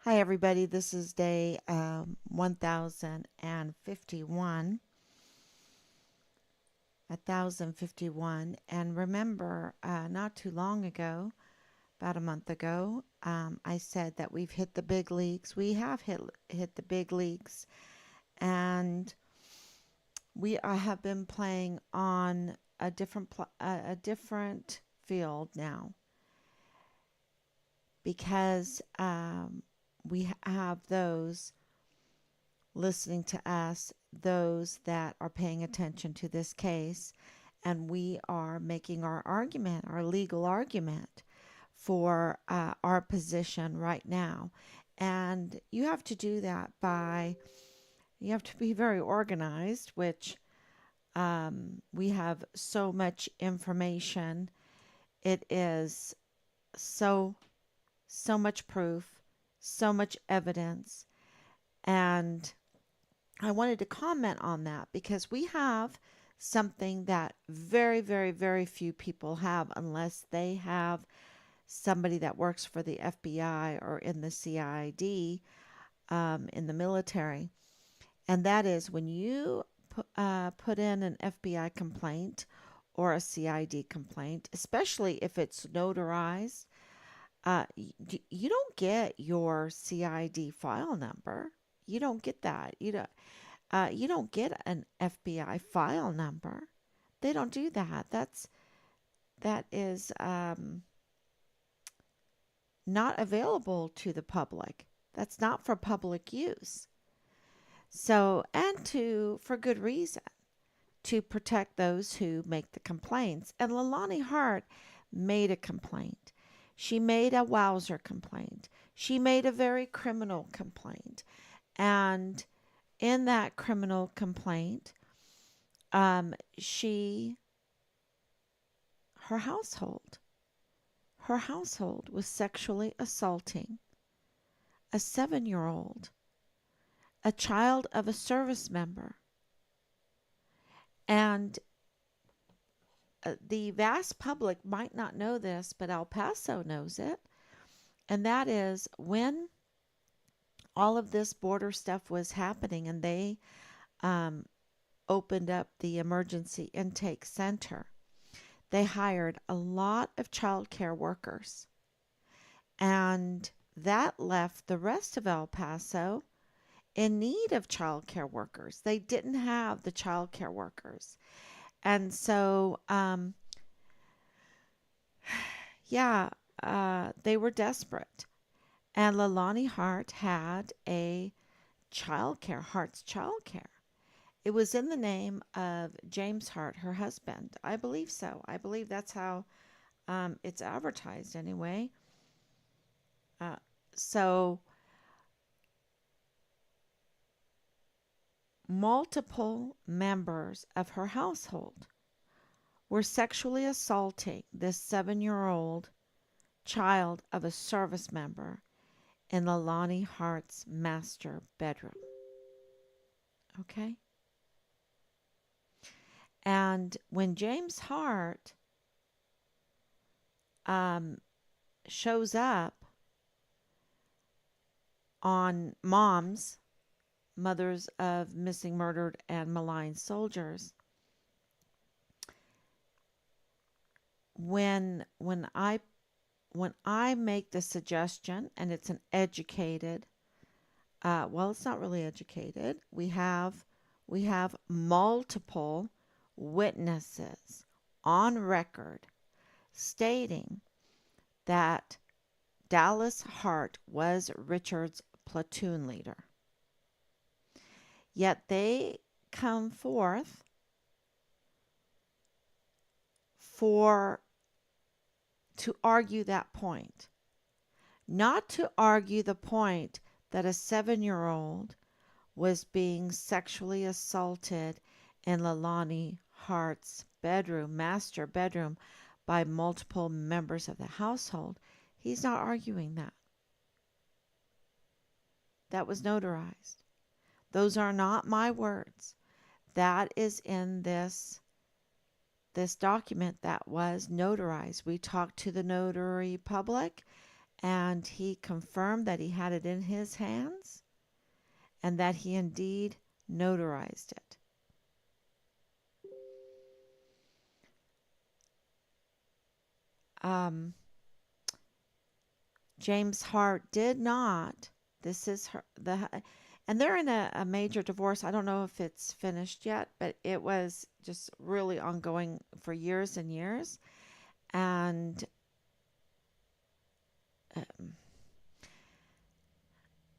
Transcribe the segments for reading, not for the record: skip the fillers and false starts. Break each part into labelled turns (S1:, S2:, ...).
S1: Hi, everybody. This is day 1051. 1051. And remember, not too long ago, about a month ago, I said that we've hit the big leagues. We have hit the big leagues. And we have been playing on a different field now because we have those listening to us, those that are paying attention to this case, and we are making our argument, our legal argument for our position right now. And you have to do that you have to be very organized, which we have so much information. It is so much proof, so much evidence. And I wanted to comment on that because we have something that very, very, very few people have unless they have somebody that works for the FBI or in the CID, in the military. And that is when you put in an FBI complaint or a CID complaint, especially if it's notarized, you don't get your CID file number. You don't get that. You don't get an FBI file number. They don't do that. That is not available to the public. That's not for public use. So, and for good reason, to protect those who make the complaints. And Leilani Hart made a complaint. She made a wowzer complaint. She made a very criminal complaint. And in that criminal complaint, she her household her household was sexually assaulting a 7-year old, a child of a service member. And the vast public might not know this, but El Paso knows it. And that is when all of this border stuff was happening and they um, opened up the emergency intake center, they hired a lot of child care workers. And that left the rest of El Paso in need of child care workers. They didn't have the child care workers. And so, yeah, they were desperate. And Leilani Hart had a Hart's child care. It was in the name of James Hart, her husband. I believe so. I believe that's how it's advertised anyway. Uh, so multiple members of her household were sexually assaulting this 7-year-old child of a service member in Leilani Hart's master bedroom. Okay? And when James Hart shows up on mothers of missing, murdered, and maligned soldiers, when I make the suggestion, and it's an educated, well, it's not really educated. We have multiple witnesses on record stating that Dallas Hart was Richard's platoon leader. Yet they come forth to argue that point, not to argue the point that a 7-year-old was being sexually assaulted in Leilani Hart's bedroom, master bedroom, by multiple members of the household. He's not arguing that. That was notarized. Those are not my words. That is in this document that was notarized. We talked to the notary public, and he confirmed that he had it in his hands and that he indeed notarized it. Um, James Hart did not. This is and they're in a major divorce. I don't know if it's finished yet, but it was just really ongoing for years and years. And um,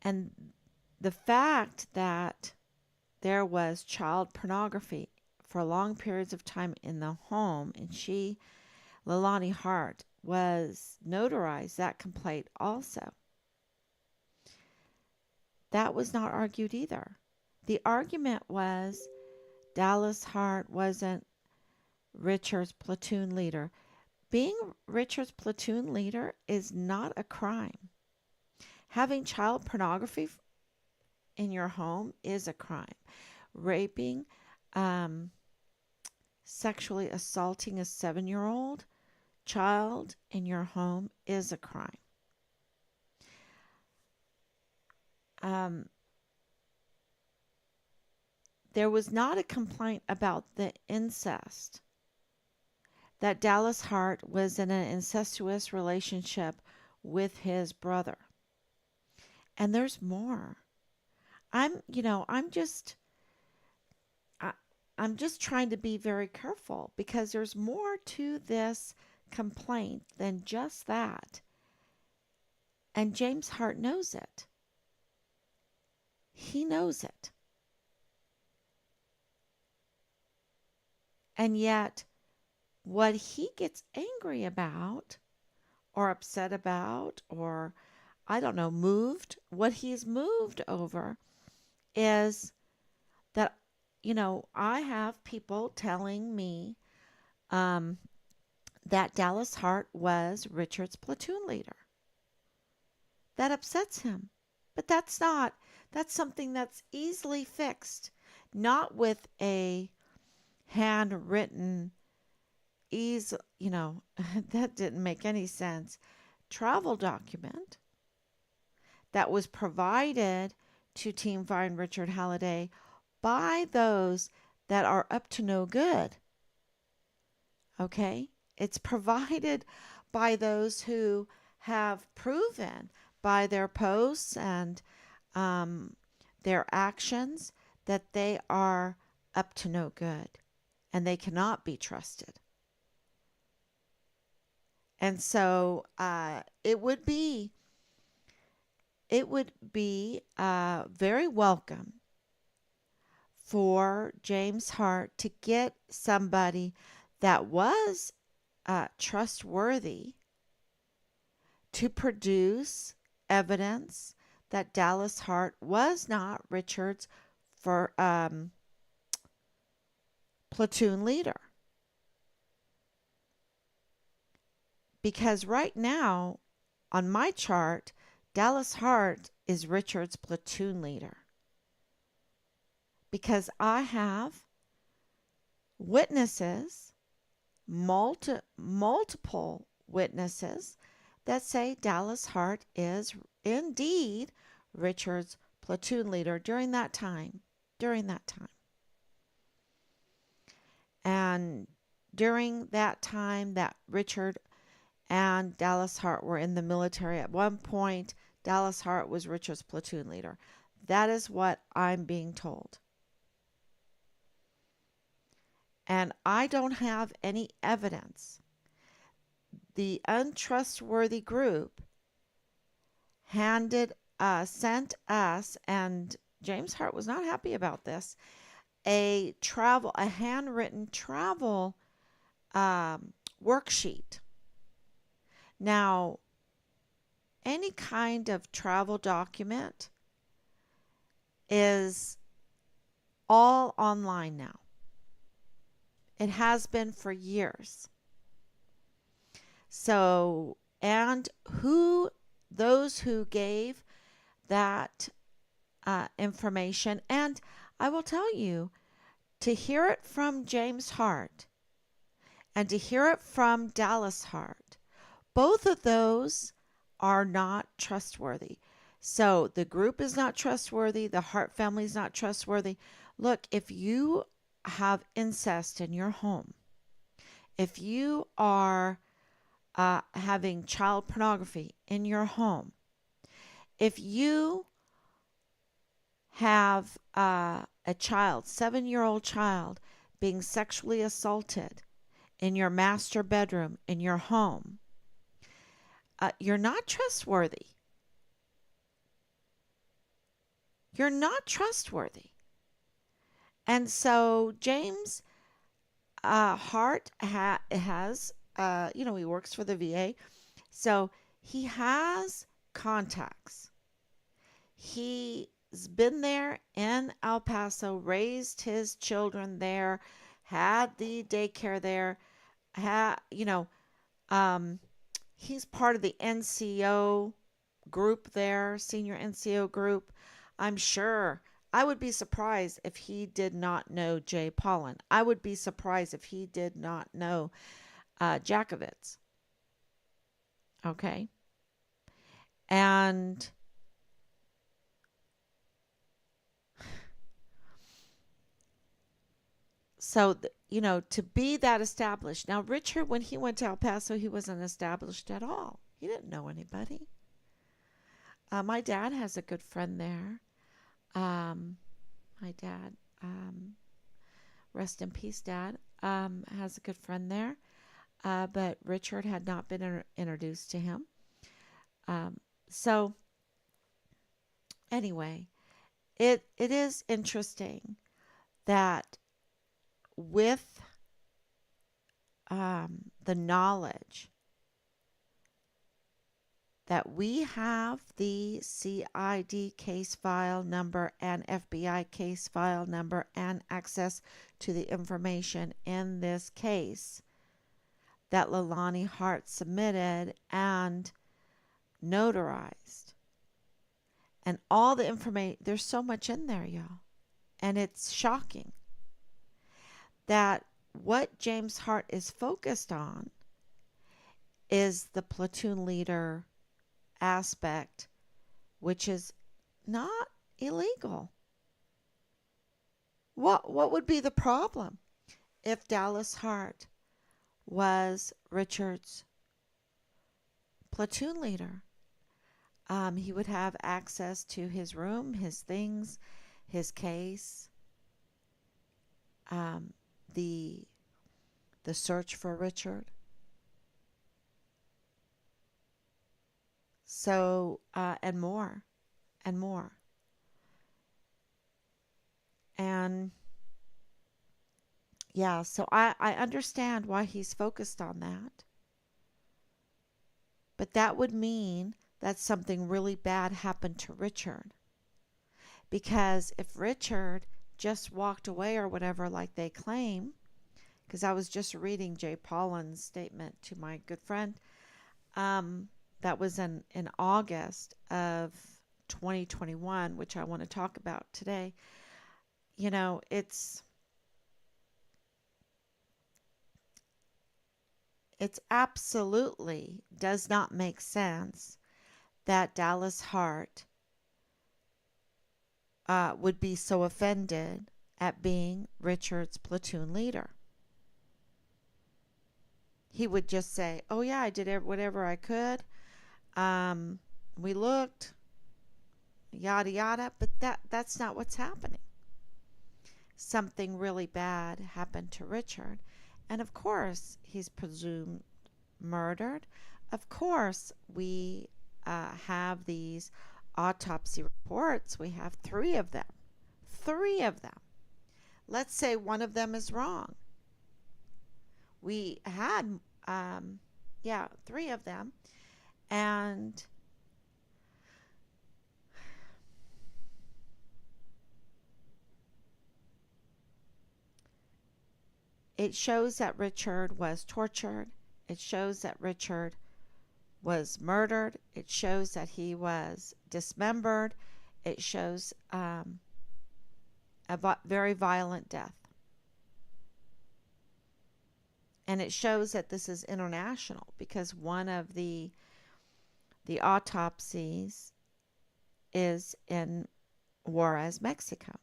S1: and the fact that there was child pornography for long periods of time in the home, and Leilani Hart, was notarized that complaint also. That was not argued either. The argument was Dallas Hart wasn't Richard's platoon leader. Being Richard's platoon leader is not a crime. Having child pornography in your home is a crime. Raping, um, sexually assaulting a 7-year-old child in your home is a crime. Um, there was not a complaint about the incest, that Dallas Hart was in an incestuous relationship with his brother. And there's more. I'm, you know, I'm just I, I'm just trying to be very careful because there's more to this complaint than just that. And James Hart knows it. He knows it. And yet, what he gets angry about or upset about or, I don't know, what he's moved over is that, I have people telling me um, that Dallas Hart was Richard's platoon leader. That upsets him. But that's something that's easily fixed, not with a handwritten, that didn't make any sense, travel document that was provided to Team Fire and Richard Halliday by those that are up to no good. Okay? It's provided by those who have proven by their posts and their actions that they are up to no good and they cannot be trusted. And so it would be very welcome for James Hart to get somebody that was trustworthy to produce evidence that Dallas Hart was not Richard's for platoon leader. Because right now on my chart, Dallas Hart is Richard's platoon leader. Because I have witnesses, multiple witnesses that say Dallas Hart is indeed Richard's platoon leader during that time. And during that time that Richard and Dallas Hart were in the military, at one point, Dallas Hart was Richard's platoon leader. That is what I'm being told. And I don't have any evidence. The untrustworthy group sent us, and James Hart was not happy about this, a handwritten travel worksheet. Now, any kind of travel document is all online now. It has been for years. So, and those who gave that information, and I will tell you, to hear it from James Hart and to hear it from Dallas Hart, both of those are not trustworthy. So the group is not trustworthy. The Hart family is not trustworthy. Look, if you have incest in your home, if you are having child pornography in your home, if you have a child, 7-year-old child, being sexually assaulted in your master bedroom in your home, you're not trustworthy. You're not trustworthy. And so James Hart has, he works for the VA. So he has contacts. He's been there in El Paso, raised his children there, had the daycare there, had, um, he's part of the NCO group there, senior NCO group. I'm sure. I would be surprised if he did not know Jay Pollan. I would be surprised if he did not know Jakovitz. Okay. And so, to be that established. Now, Richard, when he went to El Paso, he wasn't established at all. He didn't know anybody. My dad has a good friend there. Um, my dad, um, rest in peace, Dad, has a good friend there. But Richard had not been introduced to him. Um, so, anyway, it is interesting that with the knowledge that we have the CID case file number and FBI case file number and access to the information in this case that Leilani Hart submitted and notarized. And all the information, there's so much in there, y'all. And it's shocking that what James Hart is focused on is the platoon leader aspect, which is not illegal. What would be the problem if Dallas Hart was Richard's platoon leader? He would have access to his room, his things, his case, um, the the search for Richard. So and more, and more, and yeah. So I understand why he's focused on that, but that would mean that something really bad happened to Richard. Because if Richard just walked away or whatever, like they claim, because I was just reading Jay Pollan's statement to my good friend, that was in August of 2021, which I want to talk about today. It's absolutely does not make sense that Dallas Hart would be so offended at being Richard's platoon leader. He would just say, "Oh yeah, I did whatever I could. Um, we looked, yada yada," but that's not what's happening. Something really bad happened to Richard, and of course he's presumed murdered. Of course, we have these autopsy reports. We have three of them. Three of them. Let's say one of them is wrong. We had, three of them. And it shows that Richard was tortured. It shows that Richard was murdered. It shows that he was dismembered. It shows a very violent death. And it shows that this is international because one of the The autopsies is in Juarez, Mexico.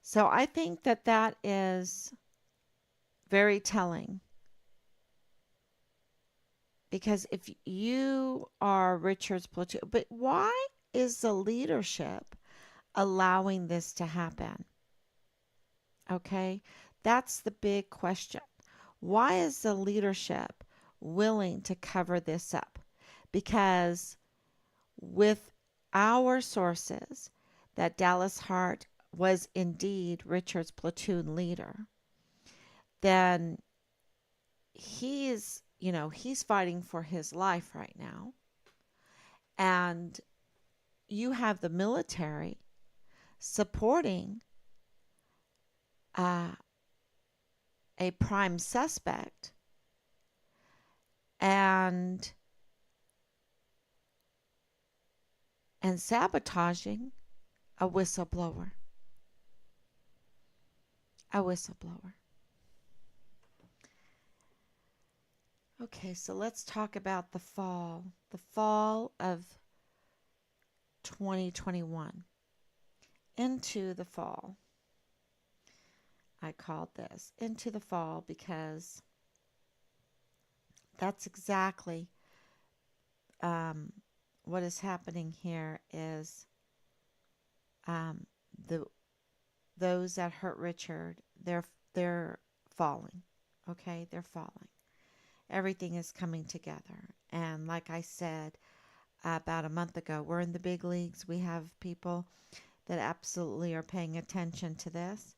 S1: So I think that that is very telling because if you are Richard's platoon, but why is the leadership allowing this to happen? Okay, that's the big question. Why is the leadership willing to cover this up? Because with our sources that Dallas Hart was indeed Richard's platoon leader, then he's fighting for his life right now. And you have the military supporting uh, a prime suspect and sabotaging a whistleblower. A whistleblower. Okay, so let's talk about the fall. The fall of 2021. Into the fall. I called this Into the Fall because that's exactly um, what is happening here is um, the those that hurt Richard, they're falling. Okay, they're falling. Everything is coming together. And like I said about a month ago, we're in the big leagues. We have people that absolutely are paying attention to this.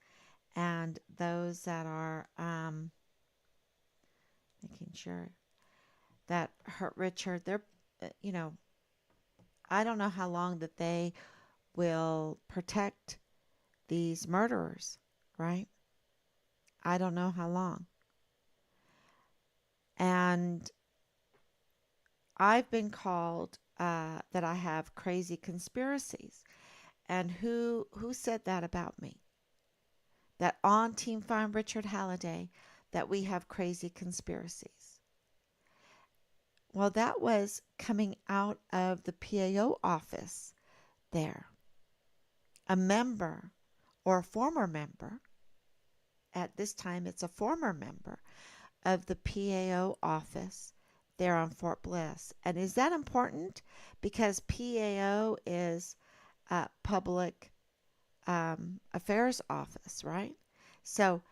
S1: And those that are making sure that hurt Richard, they're, you know, I don't know how long that they will protect these murderers, right? I don't know how long. And I've been called that I have crazy conspiracies. And who said that about me? That on Team Farm Richard Halliday that we have crazy conspiracies. Well, that was coming out of the PAO office there. A member or a former member, at this time it's a former member of the PAO office there on Fort Bliss. And is that important? Because PAO is public affairs office, right? So,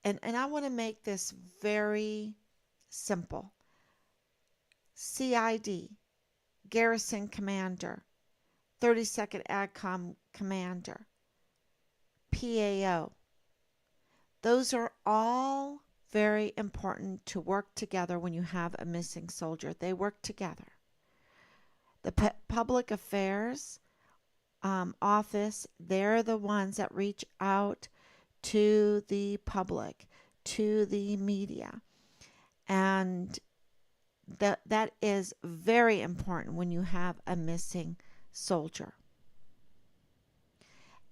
S1: and I want to make this very simple. CID, Garrison Commander, 32nd AgCom Commander, PAO. Those are all very important to work together when you have a missing soldier. They work together. The public affairs office, they're the ones that reach out to the public, to the media. And that is very important when you have a missing soldier.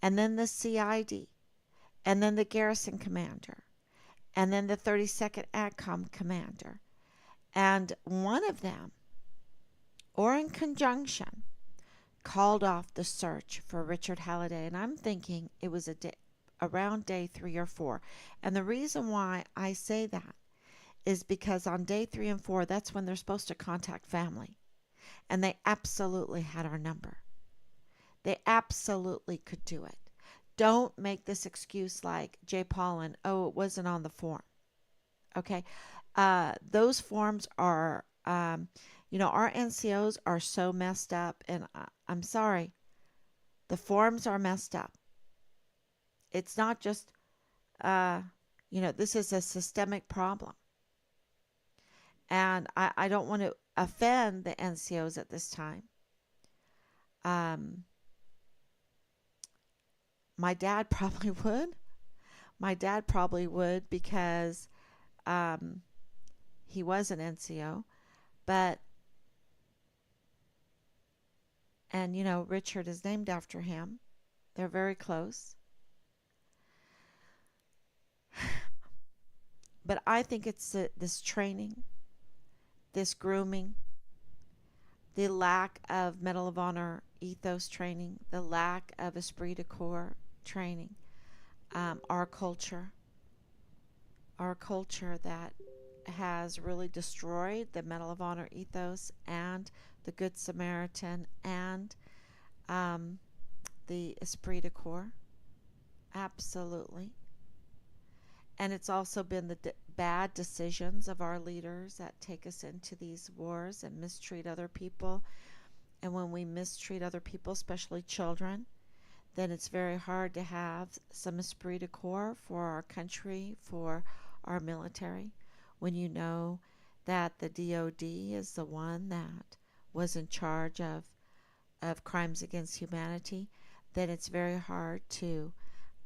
S1: And then the CID, and then the garrison commander, and then the 32nd AgCom commander. And one of them, or in conjunction, called off the search for Richard Halliday. And I'm thinking it was around day 3 or 4. And the reason why I say that is because on day 3 and 4, that's when they're supposed to contact family. And they absolutely had our number. They absolutely could do it. Don't make this excuse like Jay Paulin, oh, it wasn't on the form. Okay. Those forms are, our NCOs are so messed up. And I'm sorry, the forms are messed up. It's not just, this is a systemic problem. And I don't want to offend the NCOs at this time. My dad probably would. My dad probably would because he was an NCO. But, and Richard is named after him. They're very close. But I think it's this training this grooming, the lack of Medal of Honor ethos training, the lack of esprit de corps training, our culture that has really destroyed the Medal of Honor ethos and the Good Samaritan and um, the esprit de corps. Absolutely. And it's also been the bad decisions of our leaders that take us into these wars and mistreat other people. And when we mistreat other people, especially children, then it's very hard to have some esprit de corps for our country, for our military, when you know that the DOD is the one that was in charge of crimes against humanity, then it's very hard to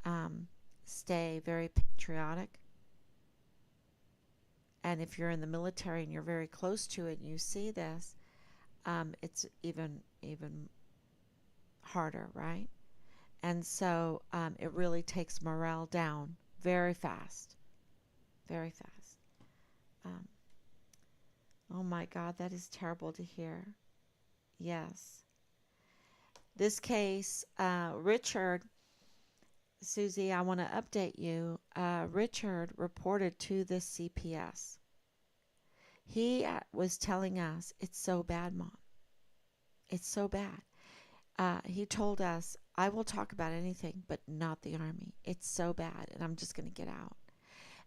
S1: um, stay very patriotic. And if you're in the military and you're very close to it and you see this, it's even harder, right? And so it really takes morale down very fast, very fast. Um, oh my God, that is terrible to hear. Yes. This case, Richard, Susie, I want to update you. Richard reported to the CPS. He was telling us, it's so bad, Mom. It's so bad. He told us, I will talk about anything, but not the Army. It's so bad, and I'm just going to get out.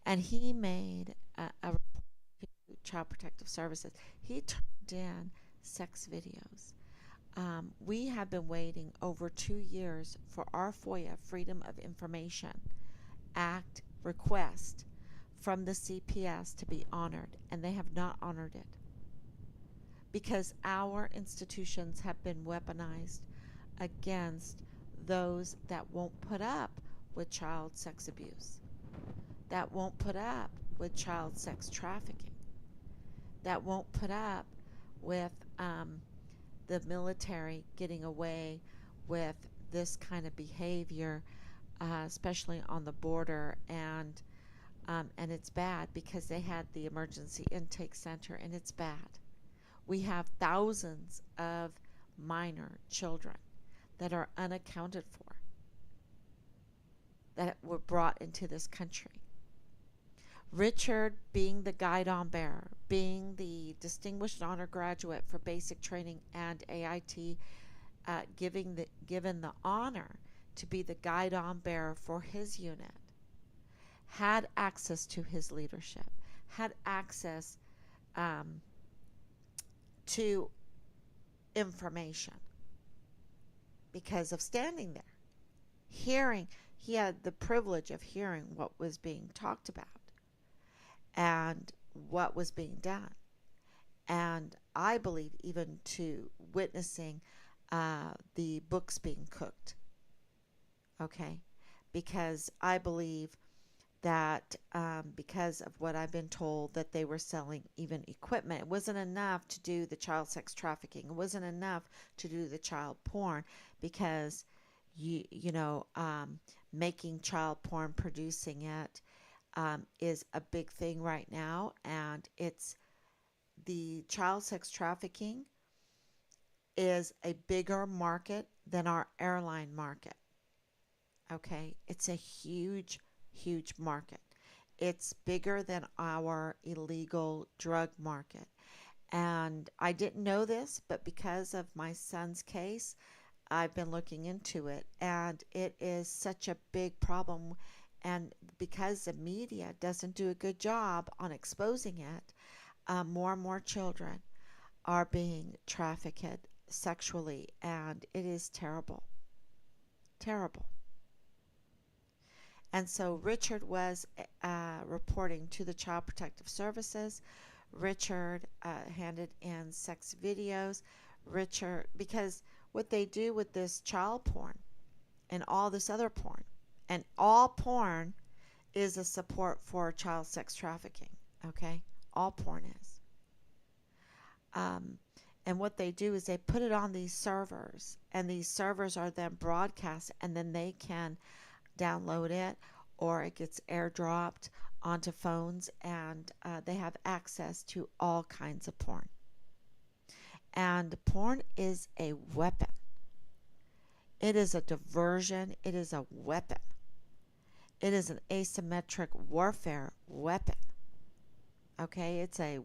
S1: And he made a report to Child Protective Services. He turned in sex videos. We have been waiting over 2 years for our FOIA, Freedom of Information Act request from the CPS to be honored, and they have not honored it because our institutions have been weaponized against those that won't put up with child sex abuse, that won't put up with child sex trafficking, that won't put up with the military getting away with this kind of behavior, especially on the border. And it's bad because they had the emergency intake center, and it's bad. We have thousands of minor children that are unaccounted for that were brought into this country. Richard, being the guidon bearer, being the distinguished honor graduate for basic training and AIT, given the honor to be the guidon bearer for his unit, had access to his leadership, had access to information because of standing there, hearing. He had the privilege of hearing what was being talked about and what was being done. And I believe even to witnessing the books being cooked. Okay? Because I believe that because of what I've been told, that they were selling even equipment. It wasn't enough to do the child sex trafficking. It wasn't enough to do the child porn because making child porn, producing it, is a big thing right now, and it's the child sex trafficking is a bigger market than our airline market. Okay, it's a huge, huge market. It's bigger than our illegal drug market. And I didn't know this, but because of my son's case, I've been looking into it, and it is such a big problem. And because the media doesn't do a good job on exposing it, more and more children are being trafficked sexually, and it is terrible. Terrible. And so Richard was reporting to the Child Protective Services. Richard handed in sex videos. Richard, because what they do with this child porn and all this other porn, and all porn is a support for child sex trafficking. Okay, all porn is. Um, and what they do is they put it on these servers, and these servers are then broadcast, and then they can download it, or it gets airdropped onto phones, and they have access to all kinds of porn. And porn is a weapon. It is a diversion. It is a weapon. It is an asymmetric warfare weapon. Okay, it's a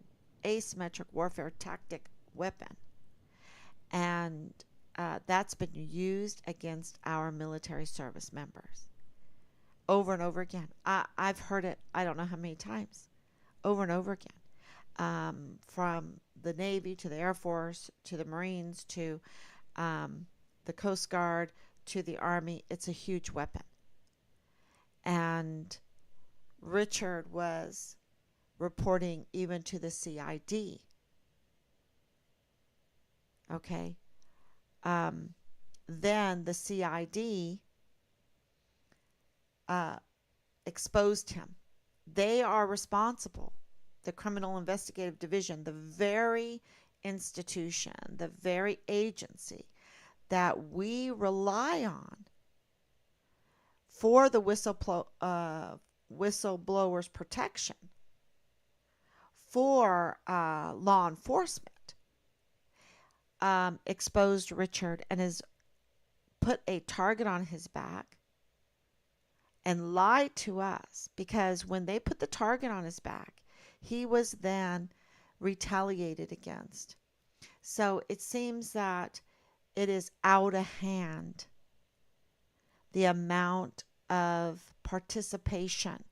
S1: asymmetric warfare tactic weapon. And that's been used against our military service members over and over again. I've heard it, I don't know how many times, over and over again, from the Navy to the Air Force to the Marines to the Coast Guard to the Army. It's a huge weapon. And Richard was reporting even to the CID. Okay. Then the CID exposed him. They are responsible. The Criminal Investigative Division, the very institution, the very agency that we rely on for the whistleblowers' protection, for law enforcement, exposed Richard and has put a target on his back and lied to us, because when they put the target on his back, he was then retaliated against. So it seems that it is out of hand, the amount of participation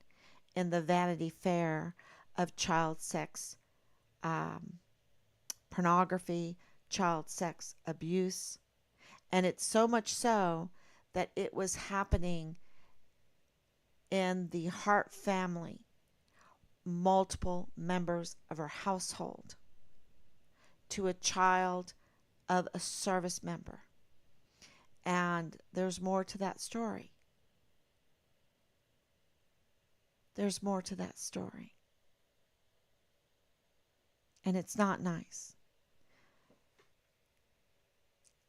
S1: in the Vanity Fair of child sex pornography, child sex abuse. And it's so much so that it was happening in the Hart family, multiple members of her household, to a child of a service member. And there's more to that story. There's more to that story. And it's not nice.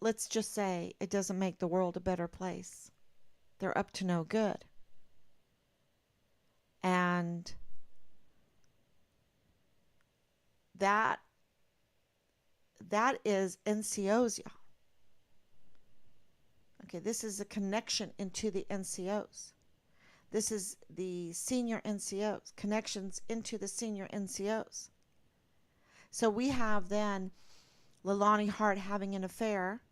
S1: Let's just say it doesn't make the world a better place. They're up to no good. And that is NCOs, y'all. Okay, this is a connection into the NCOs. This is the senior NCOs, connections into the senior NCOs. So we have then Leilani Hart having an affair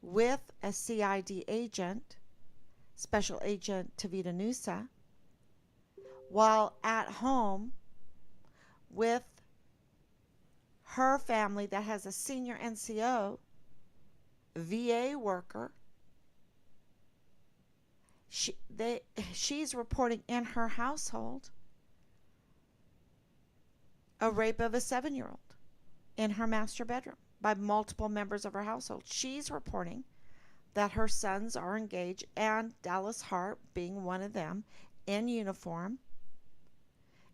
S1: with a CID agent, Special Agent Tavita Nusa, while at home with her family that has a senior NCO, VA worker. She's reporting in her household a rape of a 7-year-old in her master bedroom by multiple members of her household. She's reporting that her sons are engaged, and Dallas Hart being one of them, in uniform,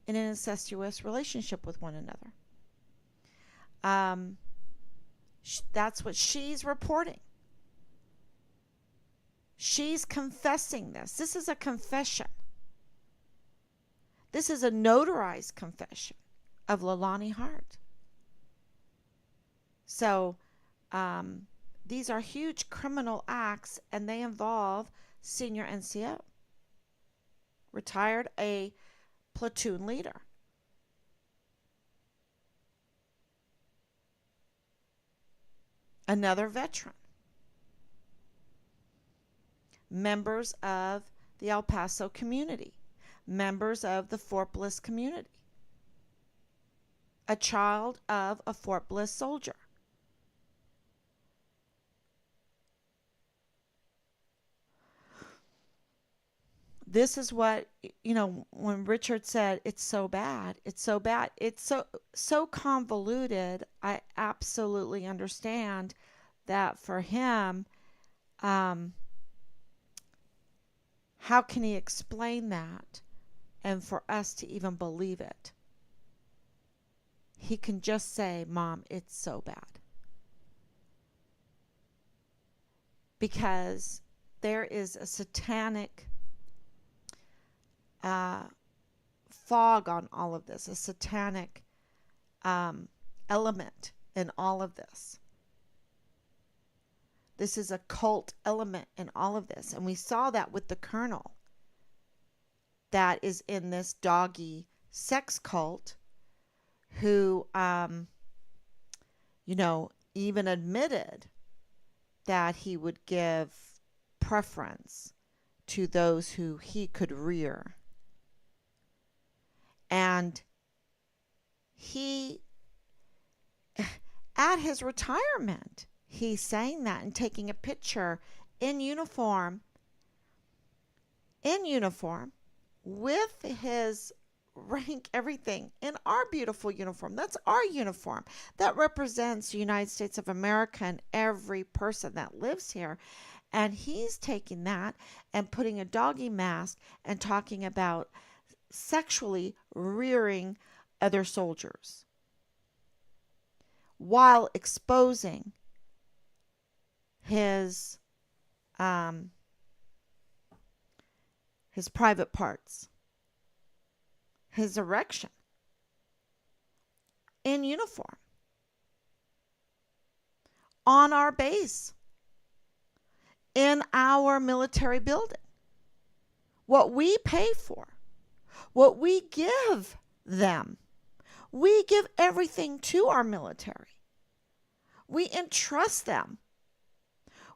S1: in an incestuous relationship with one another. That's what she's reporting. She's confessing this. This is a confession. This is a notarized confession of Leilani Hart. So these are huge criminal acts, and they involve senior NCO, retired a platoon leader. Another veteran. Members of the El Paso community. Members of the Fort Bliss community. A child of a Fort Bliss soldier. This is what, when Richard said it's so bad, it's so bad, it's so convoluted. I absolutely understand that for him, how can he explain that and for us to even believe it? He can just say, Mom, it's so bad. Because there is a satanic fog on all of this, a satanic um, element in all of this. This is a cult element in all of this. And we saw that with the colonel that is in this doggy sex cult who, even admitted that he would give preference to those who he could rear. And he, at his retirement, he's saying that and taking a picture in uniform with his rank, everything in our beautiful uniform. That's our uniform. That represents the United States of America and every person that lives here. And he's taking that and putting a doggy mask and talking about sexually rearing other soldiers while exposing his private parts, his erection in uniform on our base in our military building. What we pay for, what we give them, we give everything to our military. We entrust them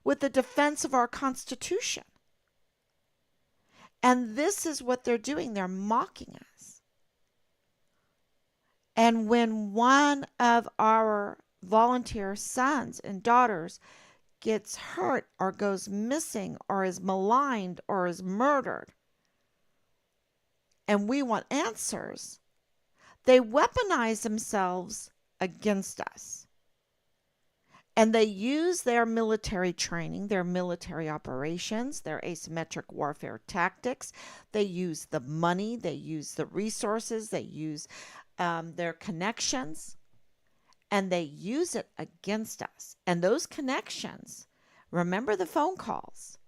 S1: with the defense of our Constitution. And this is what they're doing. They're mocking us. And when one of our volunteer sons and daughters gets hurt or goes missing or is maligned or is murdered, and we want answers, they weaponize themselves against us. And they use their military training, their military operations, their asymmetric warfare tactics. They use the money, they use the resources, they use their connections, and they use it against us. And those connections, remember the phone calls.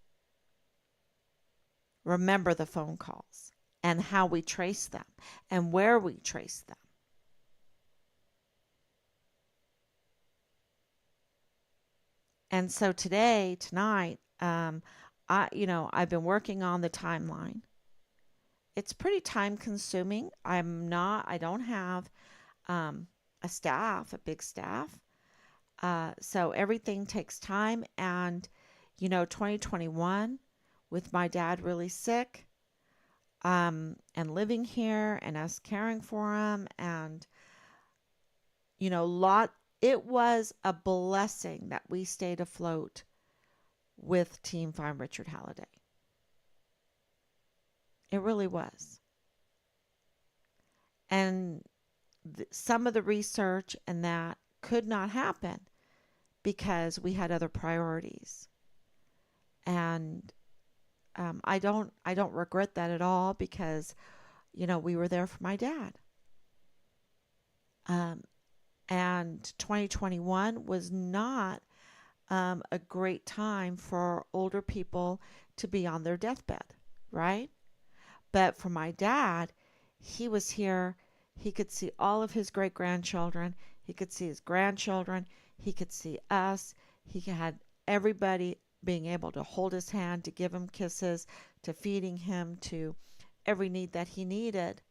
S1: Remember the phone calls and how we trace them and where we trace them. And so tonight, I've been working on the timeline. It's pretty time consuming. I don't have a big staff. So everything takes time. And, 2021, with my dad really sick, and living here and us caring for him, and, it was a blessing that we stayed afloat with Team Find Richard Halliday. It really was. And some of the research and that could not happen because we had other priorities. And I don't regret that at all because, we were there for my dad. And 2021 was not a great time for older people to be on their deathbed, right? But for my dad, he was here. He could see all of his great-grandchildren. He could see his grandchildren. He could see us. He had everybody being able to hold his hand, to give him kisses, to feeding him, to every need that he needed.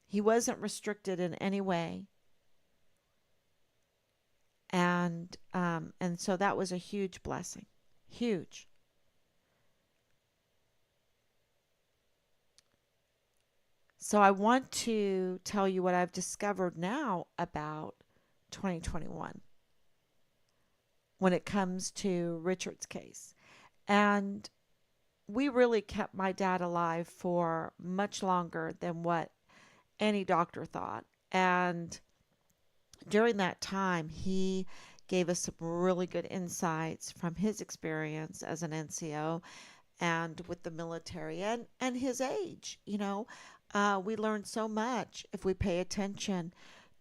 S1: He wasn't restricted in any way. And so that was a huge blessing. Huge. So I want to tell you what I've discovered now about 2021 when it comes to Richard's case. And we really kept my dad alive for much longer than what any doctor thought. And during that time, he gave us some really good insights from his experience as an NCO and with the military and his age. We learn so much if we pay attention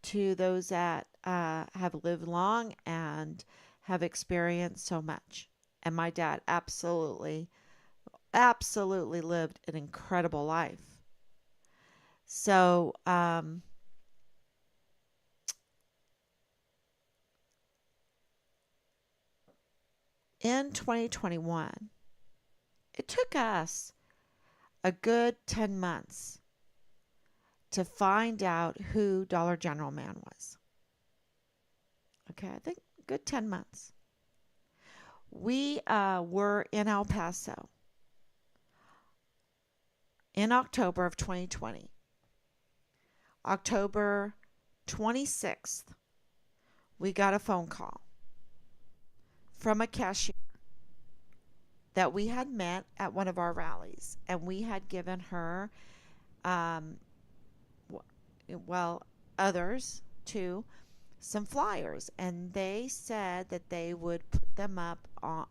S1: to those that have lived long and have experienced so much. And my dad absolutely absolutely lived an incredible life. So, in 2021, it took us a good 10 months to find out who Dollar General Man was. Okay, I think a good 10 months. We were in El Paso in October of 2020. October 26th, we got a phone call from a cashier that we had met at one of our rallies, and we had given her, um, well, others too, some flyers, and they said that they would put them up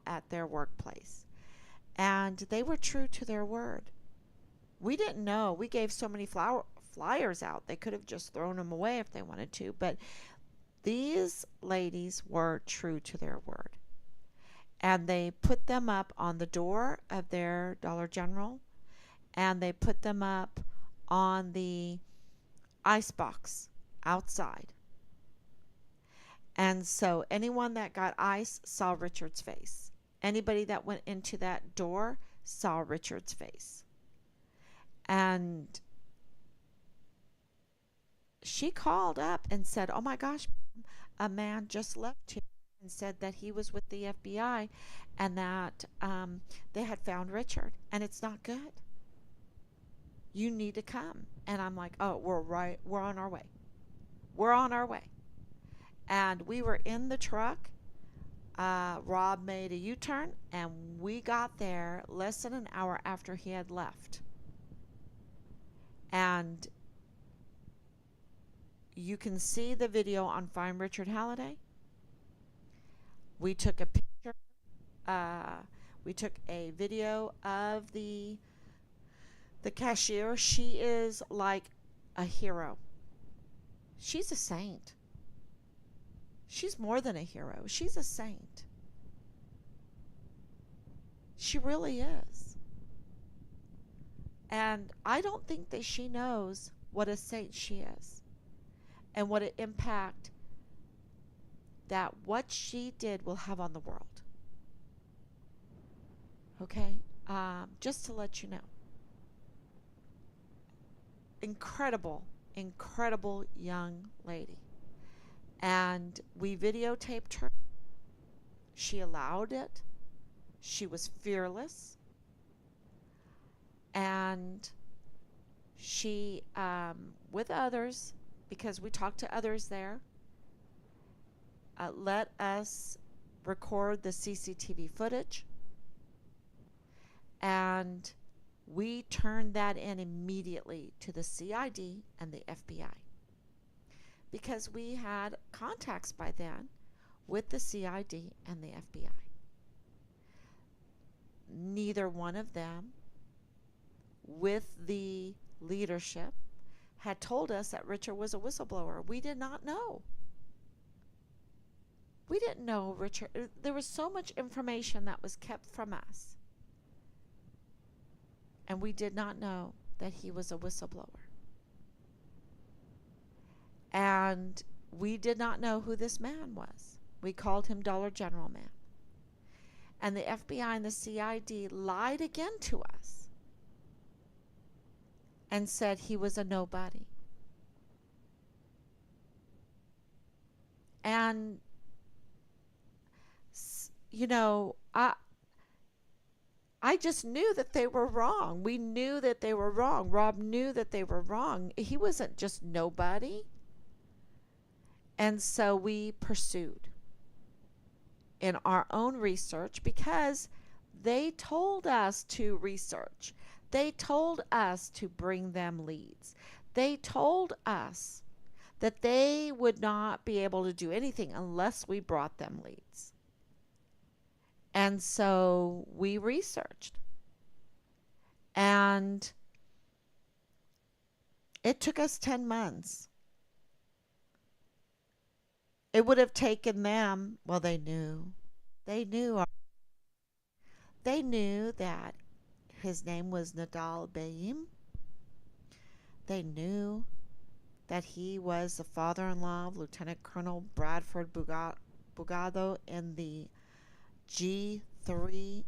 S1: at their workplace. And they were true to their word. We didn't know. We gave so many flyers out. They could have just thrown them away if they wanted to, but these ladies were true to their word. And they put them up on the door of their Dollar General, and they put them up on the ice box outside. And so anyone that got ice saw Richard's face. Anybody that went into that door saw Richard's face. And she called up and said, "Oh my gosh, a man just left here and said that he was with the FBI and that they had found Richard, and it's not good. You need to come." And I'm like, "Oh, we're on our way. We're on our way." And we were in the truck. Rob made a U-turn, and we got there less than an hour after he had left. And you can see the video on Find Richard Halliday. We took a picture. Uh, we took a video of the cashier. She is like a hero. She's a saint. She's more than a hero. She's a saint. She really is. And I don't think that she knows what a saint she is and what an impact that what she did will have on the world. Okay? Just to let you know. Incredible, incredible young lady. And we videotaped her. She allowed it. She was fearless. And she, with others, because we talked to others there, let us record the CCTV footage. And we turned that in immediately to the CID and the FBI, because we had contacts by then with the CID and the FBI. Neither one of them, with the leadership, had told us that Richard was a whistleblower. We did not know. We didn't know Richard. There was so much information that was kept from us. And we did not know that he was a whistleblower. And we did not know who this man was. We called him Dollar General Man. And the FBI and the CID lied again to us and said he was a nobody. And, you know, I just knew that they were wrong. We knew that they were wrong. Rob knew that they were wrong. He wasn't just nobody. And so we pursued in our own research, because they told us to research. They told us to bring them leads. They told us that they would not be able to do anything unless we brought them leads. And so we researched. And it took us 10 months. It would have taken them, well, they knew. They knew that His name was Nadal Bayim. They knew that he was the father-in-law of Lieutenant Colonel Bradford Bugado in the G3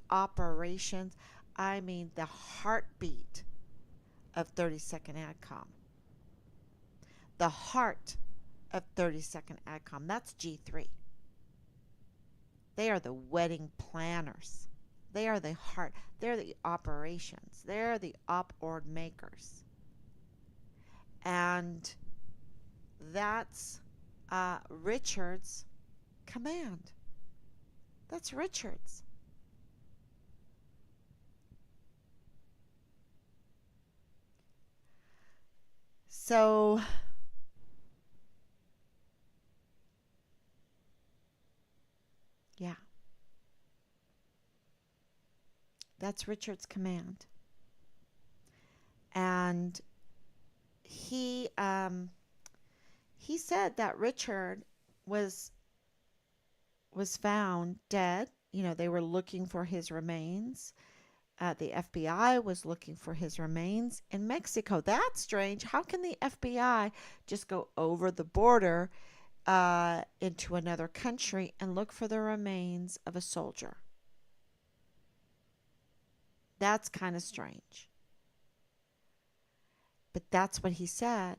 S1: operations. I mean, the heartbeat of 30-second AdCom. The heart of 30-second AdCom. That's G3. They are the wedding planners. They are the heart. They're the operations. They're the op-ord makers. And that's Richard's command. That's Richard's. So, yeah, that's Richard's command. And he he said that Richard was was found dead. You know, they were looking for his remains. The FBI was looking for his remains in Mexico. That's strange. How can the FBI just go over the border into another country and look for the remains of a soldier? That's kind of strange. But that's what he said.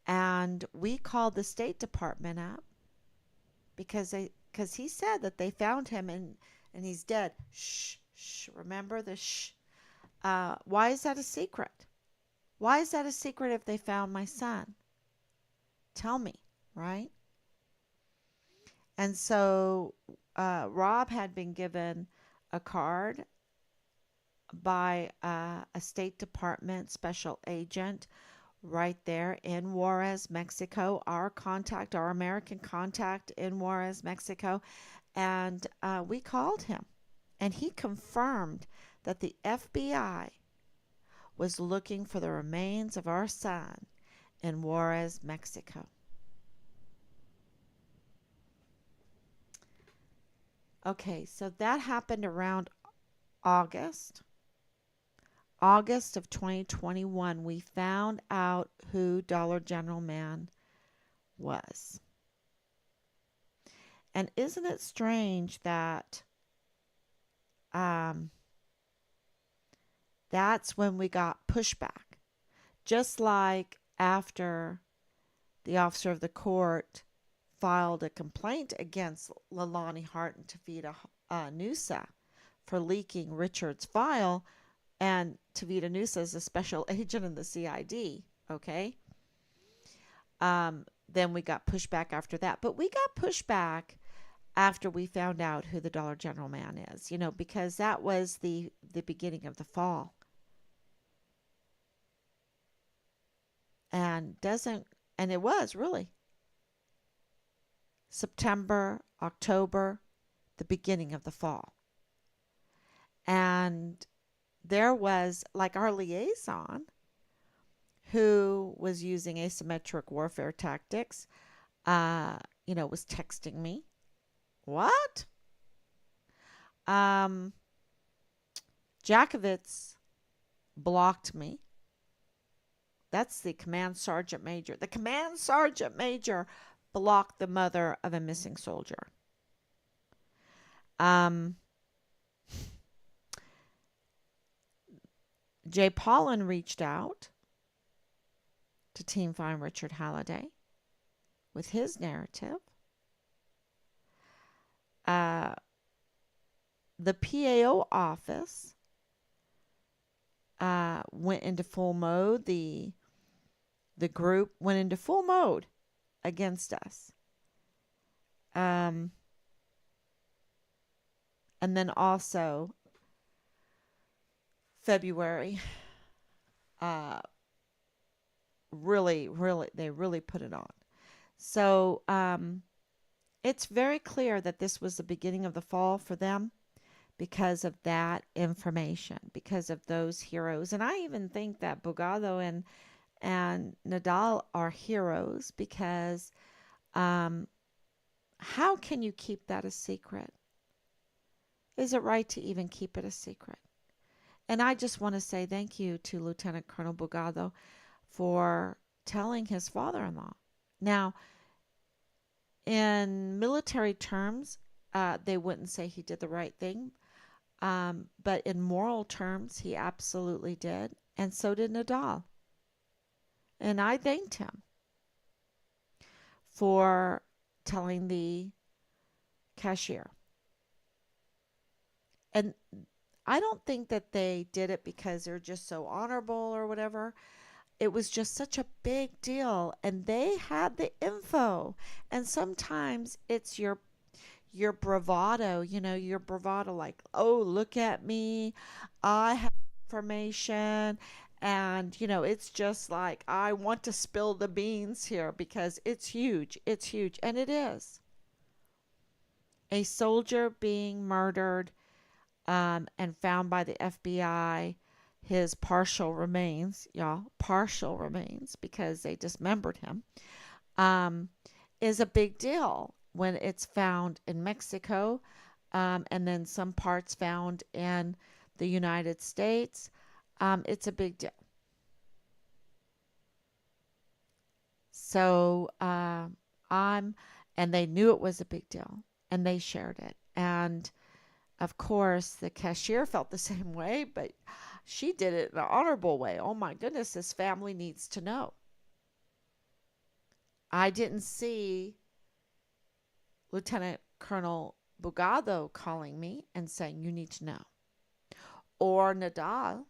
S1: And we called the State Department up because he said that they found him and he's dead. Shh, shh. Remember the shh. Why is that a secret? Why is that a secret if they found my son? Tell me, right? And so Rob had been given a card by a State Department special agent right there in Juarez, Mexico, our contact, our American contact in Juarez, Mexico. And we called him, and he confirmed that the FBI was looking for the remains of our son in Juarez, Mexico. Okay, so that happened around August. August of 2021, we found out who Dollar General Man was. And isn't it strange that um, that's when we got pushback? Just like after the officer of the court filed a complaint against Lalani Hart and Tavita Nusa for leaking Richard's file, and Tavita Nusa is a special agent in the CID, okay? Then we got pushback after that. But we got pushback after we found out who the Dollar General Man is, you know, because that was the beginning of the fall. And it was really September, October, the beginning of the fall. And there was like our liaison who was using asymmetric warfare tactics, was texting me. What? Um, Jakovitz blocked me. That's the command sergeant major. The command sergeant major blocked the mother of a missing soldier. Um, Jay Paulin reached out to Team Find Richard Halliday with his narrative. The PAO office went into full mode. The group went into full mode against us. And then also February, they really put it on. So it's very clear that this was the beginning of the fall for them because of that information, because of those heroes. And I even think that Bugado and Nadal are heroes because how can you keep that a secret? Is it right to even keep it a secret? And I just want to say thank you to Lieutenant Colonel Bugado for telling his father in law. Now, in military terms, they wouldn't say he did the right thing, but in moral terms, he absolutely did. And so did Nadal. And I thanked him for telling the cashier. And I don't think that they did it because they're just so honorable or whatever. It was just such a big deal and they had the info. And sometimes it's your bravado, your bravado like, "Oh, look at me. I have information." And it's just like, I want to spill the beans here because it's huge. It's huge and it is. A soldier being murdered and found by the FBI, his partial remains, y'all, partial remains because they dismembered him, um, is a big deal when it's found in Mexico, and then some parts found in the United States. It's a big deal. So I'm, and they knew it was a big deal, and they shared it. And of course, the cashier felt the same way, but she did it in an honorable way. Oh my goodness, this family needs to know. I didn't see Lieutenant Colonel Bugado calling me and saying, "You need to know," or Nadal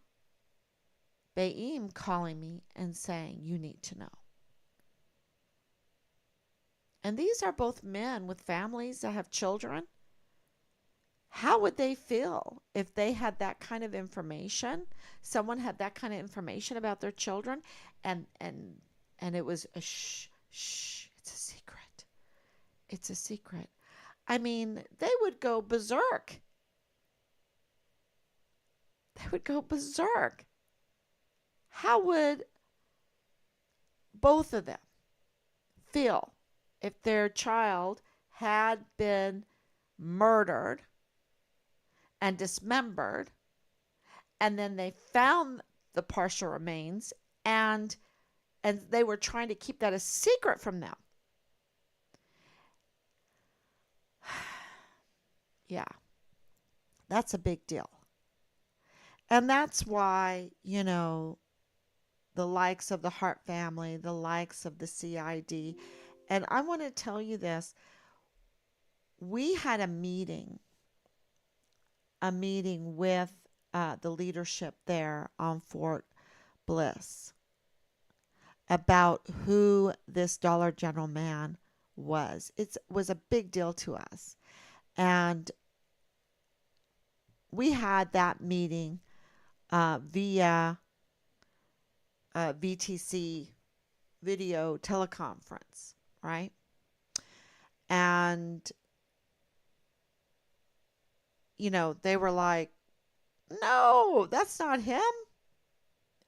S1: Baim calling me and saying, "You need to know." And these are both men with families that have children. How would they feel if they had that kind of information? Someone had that kind of information about their children, and it was a shh, it's a secret. It's a secret. I mean, they would go berserk. They would go berserk. How would both of them feel if their child had been murdered and dismembered, and then they found the partial remains, and they were trying to keep that a secret from them? Yeah, that's a big deal. And that's why, the likes of the Hart family, the likes of the CID. And I want to tell you this. We had a meeting with the leadership there on Fort Bliss about who this Dollar General man was. It was a big deal to us. And we had that meeting via VTC video teleconference, right? And, they were like, "No, that's not him."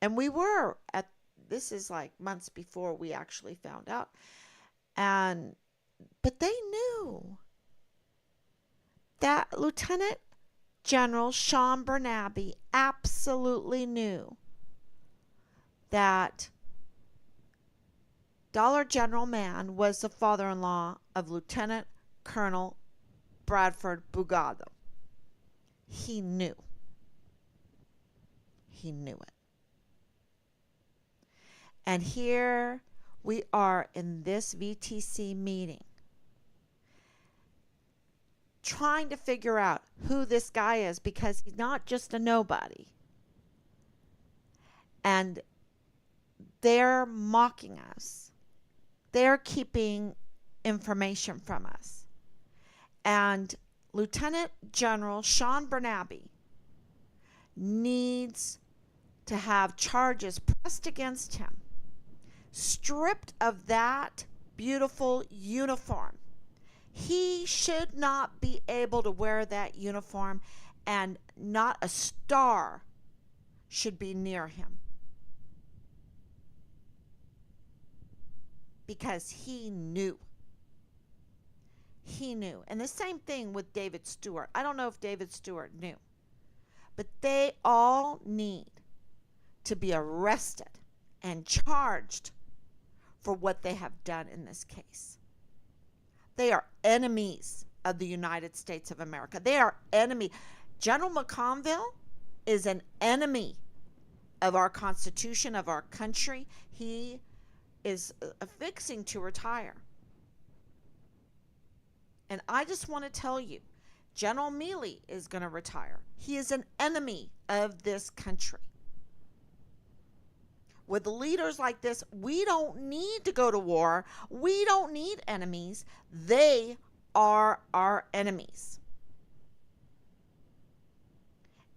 S1: And we were this is like months before we actually found out. And, but they knew that Lieutenant General Sean Bernabe absolutely knew that Dollar General Man was the father in law of Lieutenant Colonel Bradford Bugado. He knew. He knew it. And here we are in this VTC meeting trying to figure out who this guy is because he's not just a nobody. And they're mocking us. They're keeping information from us. And Lieutenant General Sean Bernabe needs to have charges pressed against him, stripped of that beautiful uniform. He should not be able to wear that uniform, and not a star should be near him because he knew. he knew. And the same thing with David Stewart. I don't know if David Stewart knew, but they all need to be arrested and charged for what they have done in this case. They are enemies of the United States of America. They are enemy. General McConville is an enemy of our Constitution, of our country. He is fixing to retire. And I just want to tell you, General Milley is going to retire. He is an enemy of this country. With leaders like this, we don't need to go to war. We don't need enemies. They are our enemies.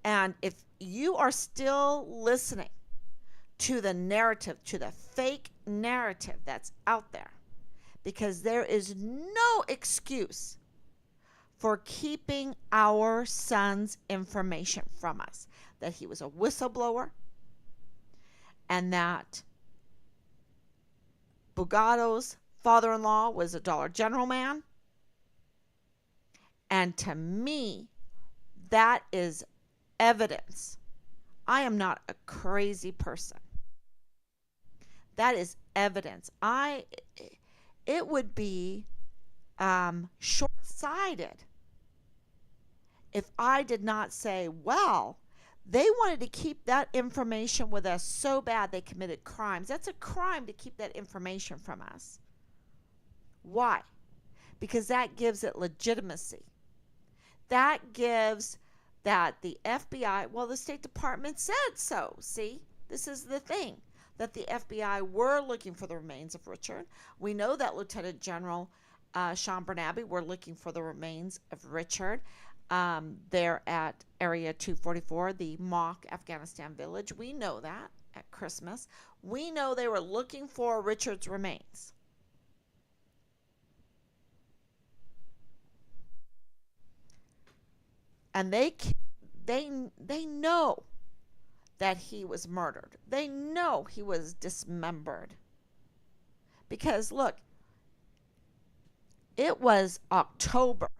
S1: And if you are still listening to the narrative, to the fake narrative that's out there, because there is no excuse for keeping our son's information from us, that he was a whistleblower, and that Bugatto's father-in-law was a Dollar General man. And to me, that is evidence. I am not a crazy person. That is evidence. It would be short-sighted if I did not say, well, they wanted to keep that information with us so bad they committed crimes. That's a crime to keep that information from us. Why? Because that gives it legitimacy. That gives that the FBI, well, the State Department said so. See, this is the thing, that the FBI were looking for the remains of Richard. We know that Lieutenant General Sean Bernabe were looking for the remains of Richard. There at Area 244, the mock Afghanistan village. We know that at Christmas. We know they were looking for Richard's remains. And they know that he was murdered. They know he was dismembered. Because look, it was October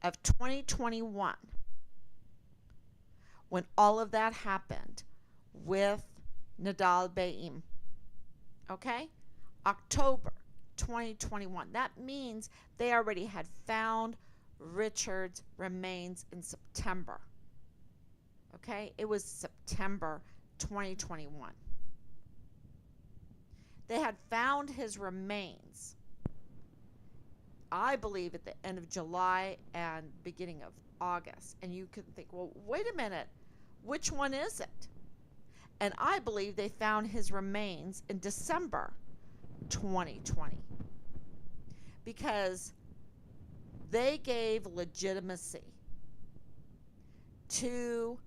S1: of 2021 when all of that happened with Nadal Baim. Okay? October 2021. That means they already had found Richard's remains in September. Okay? It was September 2021. They had found his remains, I believe, at the end of July and beginning of August. And you can think, well, wait a minute, which one is it? And I believe they found his remains in December 2020, because they gave legitimacy to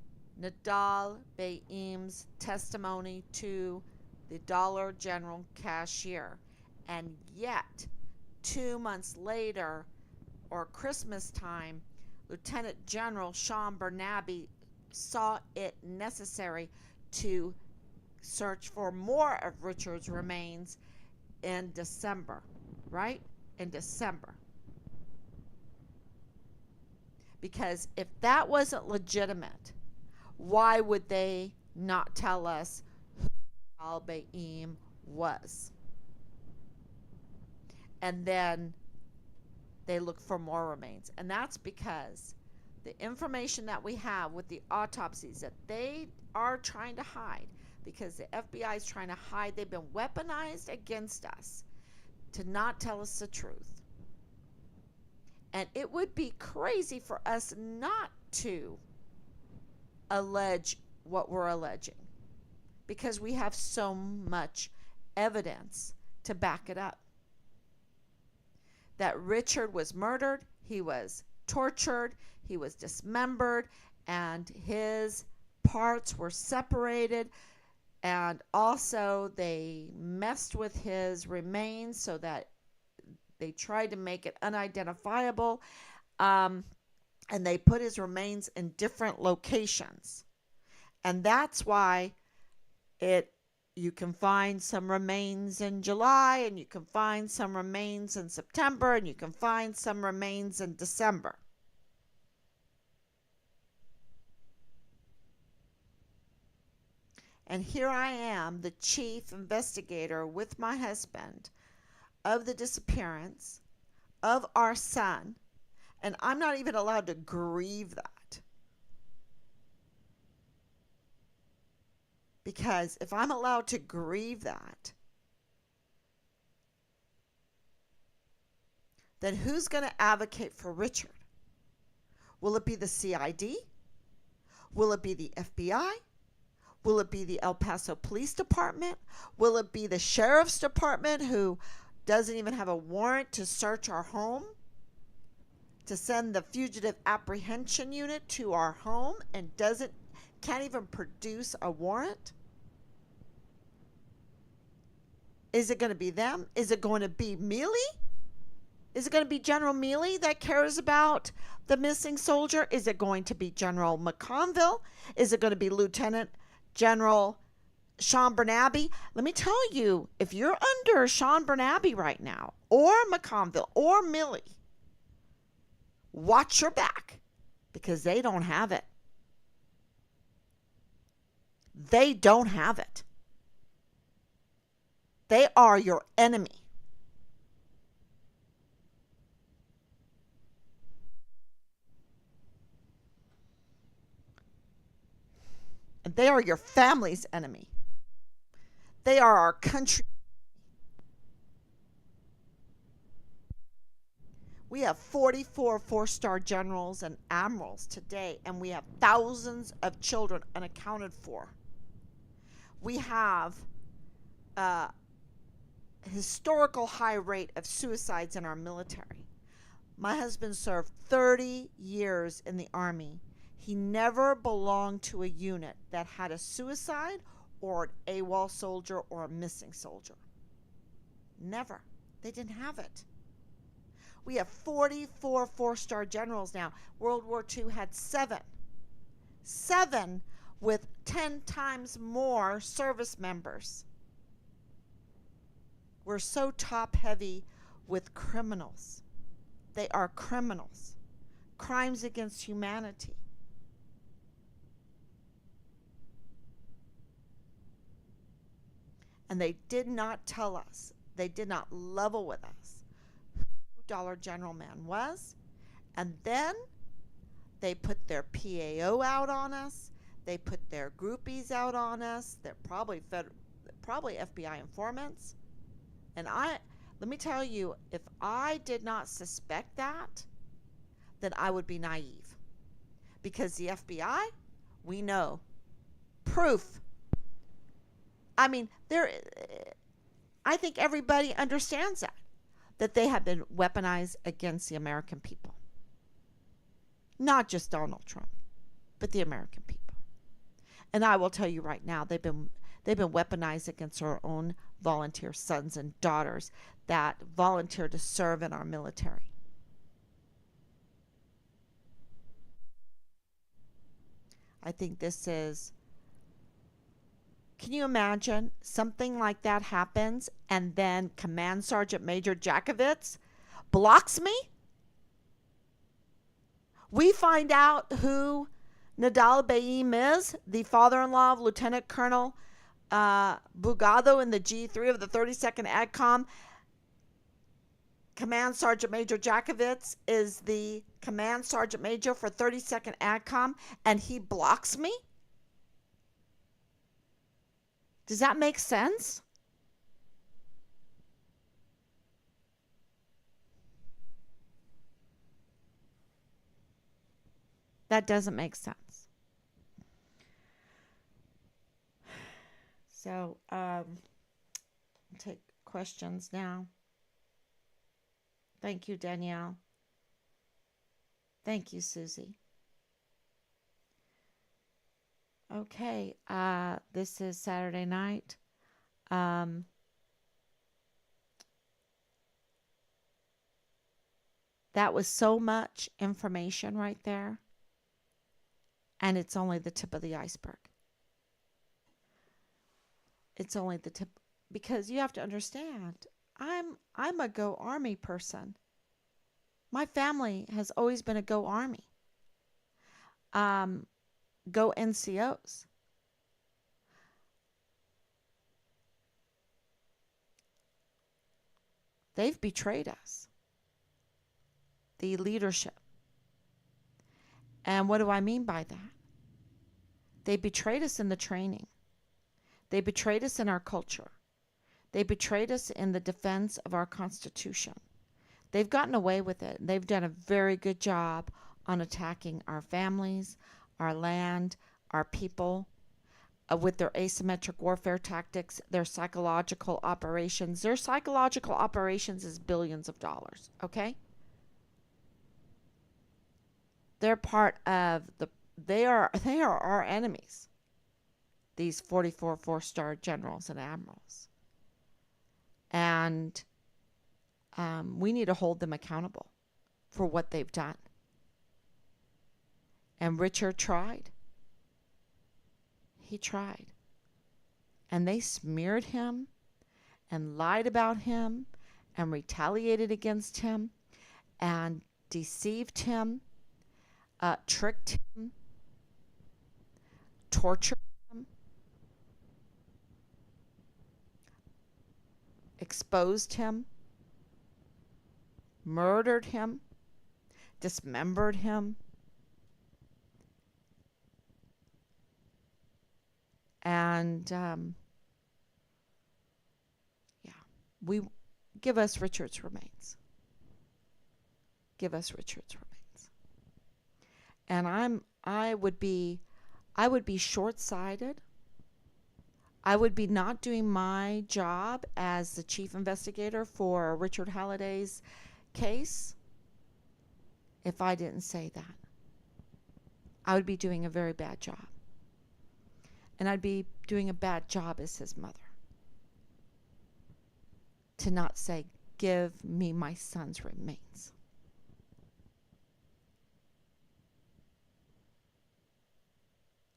S1: Nadal Baim's testimony to the Dollar General cashier. And yet, 2 months later, or Christmas time, Lieutenant General Sean Bernabe saw it necessary to search for more of Richard's remains in December, right? In December. Because if that wasn't legitimate, why would they not tell us who Al Baim was? And then they look for more remains. And that's because the information that we have with the autopsies that they are trying to hide, because the FBI is trying to hide, they've been weaponized against us to not tell us the truth. And it would be crazy for us not to allege what we're alleging, because we have so much evidence to back it up. That Richard was murdered, he was tortured, he was dismembered, and his parts were separated. And also they messed with his remains so that they tried to make it unidentifiable. And they put his remains in different locations. And that's why it You can find some remains in July, and you can find some remains in September, and you can find some remains in December. And here I am, the chief investigator with my husband of the disappearance of our son, and I'm not even allowed to grieve that. Because if I'm allowed to grieve that, then who's going to advocate for Richard? Will it be the CID? Will it be the FBI? Will it be the El Paso Police Department? Will it be the Sheriff's Department, who doesn't even have a warrant to search our home? To send the Fugitive Apprehension Unit to our home and can't even produce a warrant? Is it going to be them? Is it going to be Mealy? Is it going to be General Mealy that cares about the missing soldier? Is it going to be General McConville? Is it going to be Lieutenant General Sean Bernabe? Let me tell you, if you're under Sean Bernabe right now, or McConville, or Milley, watch your back, because they don't have it. They don't have it. They are your enemy. And they are your family's enemy. They are our country. We have 44 four-star generals and admirals today, and we have thousands of children unaccounted for. We have a historical high rate of suicides in our military. My husband served 30 years in the Army. He never belonged to a unit that had a suicide or an AWOL soldier or a missing soldier. Never. They didn't have it. We have 44 four-star generals now. World War II had 7. 7 with 10 times more service members. We're so top-heavy with criminals. They are criminals. Crimes against humanity. And they did not tell us, they did not level with us who Dollar General Man was. And then they put their PAO out on us. They put their groupies out on us. They're probably FBI informants. And let me tell you, if I did not suspect that, then I would be naive. Because the FBI, we know, proof. I mean, I think everybody understands that they have been weaponized against the American people. Not just Donald Trump, but the American people. And I will tell you right now, they've been weaponized against our own volunteer sons and daughters that volunteer to serve in our military. I think this is, can you imagine something like that happens and then Command Sergeant Major Jakovitz blocks me? We find out who Nadal Baim is, the father-in-law of Lieutenant Colonel Bugado in the G3 of the 32nd ADCOM. Command Sergeant Major Jakovitz is the Command Sergeant Major for 32nd ADCOM, and he blocks me? Does that make sense? That doesn't make sense. So, take questions now. Thank you, Danielle. Thank you, Susie. Okay, this is Saturday night. That was so much information right there. And it's only the tip of the iceberg. It's only the tip, because you have to understand, I'm a go army person. My family has always been a go army. Um, go NCOs. They've betrayed us, the leadership. And what do I mean by that? They betrayed us in the training. They betrayed us in our culture. They betrayed us in the defense of our Constitution. They've gotten away with it. They've done a very good job on attacking our families, our land, our people, with their asymmetric warfare tactics, their psychological operations. Their psychological operations is billions of dollars, okay? They're part of the they are our enemies. These 44 four-star generals and admirals. And we need to hold them accountable for what they've done. And Richard tried. He tried. And they smeared him and lied about him and retaliated against him and deceived him, tricked him, tortured him, exposed him, murdered him, dismembered him, and yeah, we give us Richard's remains. Give us Richard's remains. And I would be short-sighted. I would be not doing my job as the chief investigator for Richard Halliday's case if I didn't say that. I would be doing a very bad job. And I'd be doing a bad job as his mother to not say, give me my son's remains.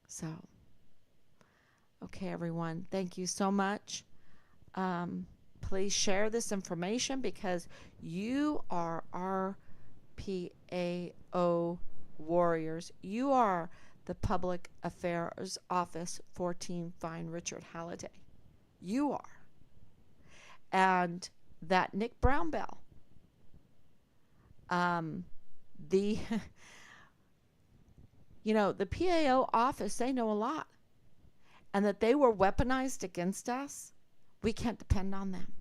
S1: So, okay, everyone, thank you so much. Please share this information because you are our PAO warriors. You are the Public Affairs Office for Team Find Richard Halliday. You are. And that Nick Brown Bell, the the PAO office, they know a lot. And that they were weaponized against us, we can't depend on them.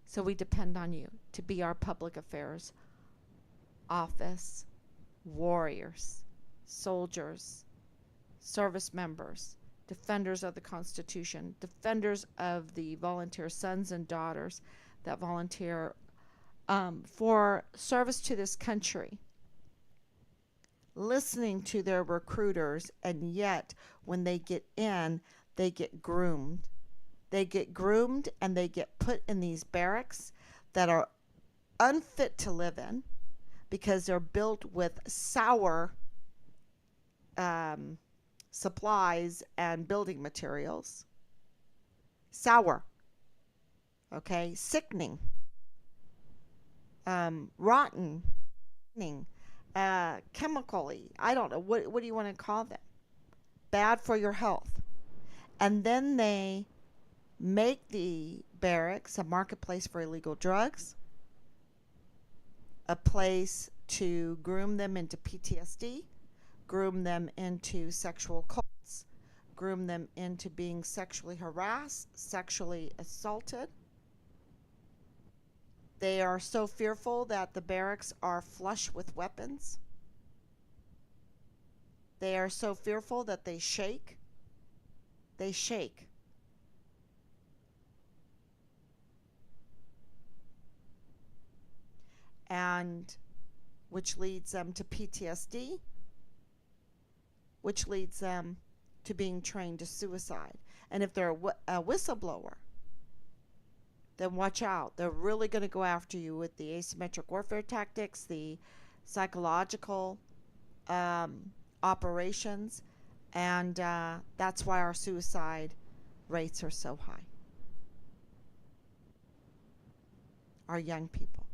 S1: So we depend on you to be our public affairs office warriors, soldiers, service members, defenders of the Constitution, defenders of the volunteer sons and daughters that volunteer for service to this country, listening to their recruiters, and yet when they get in, they get groomed. They get groomed and they get put in these barracks that are unfit to live in because they're built with sour supplies and building materials. Sour. Okay? Sickening. Rotten. Chemically. I don't know. What do you want to call them? Bad for your health. And then they make the barracks a marketplace for illegal drugs, a place to groom them into PTSD, groom them into sexual cults, groom them into being sexually harassed, sexually assaulted. They are so fearful that the barracks are flush with weapons. They are so fearful that they shake. They shake. And which leads them to PTSD, which leads them to being trained to suicide. And if they're a whistleblower, then watch out. They're really going to go after you with the asymmetric warfare tactics, the psychological operations, and that's why our suicide rates are so high. Our young people.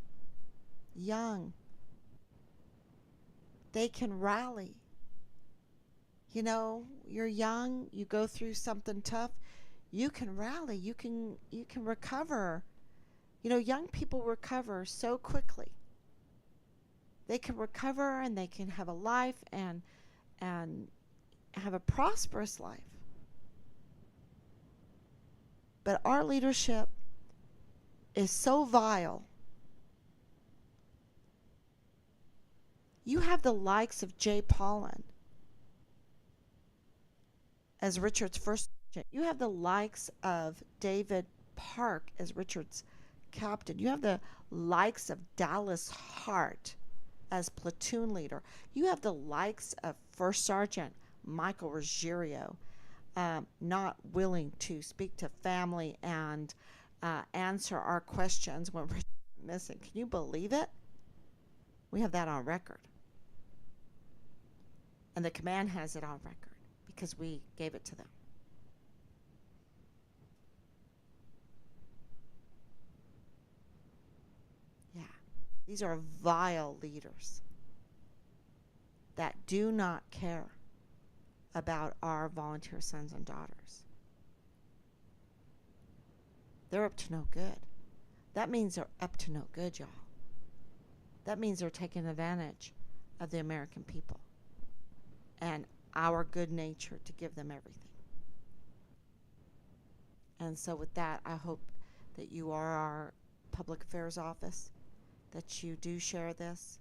S1: Young. They can rally. You know, you're young, you go through something tough, you can rally, you can recover. You know, young people recover so quickly. They can recover and they can have a life and have a prosperous life. But our leadership is so vile. You have the likes of Jay Pollan as Richard's first sergeant. You have the likes of David Park as Richard's captain. You have the likes of Dallas Hart as platoon leader. You have the likes of First Sergeant Michael Ruggiero, not willing to speak to family and answer our questions when we're missing. Can you believe it? We have that on record. And the command has it on record because we gave it to them. Yeah. These are vile leaders that do not care about our volunteer sons and daughters. They're up to no good. That means they're up to no good, y'all. That means they're taking advantage of the American people and our good nature to give them everything. And so with that, I hope that you are our public affairs office, that you do share this.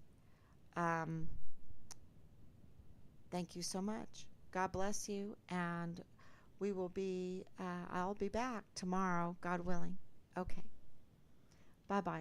S1: Thank you so much. God bless you, and I'll be back tomorrow, God willing. Okay. Bye-bye.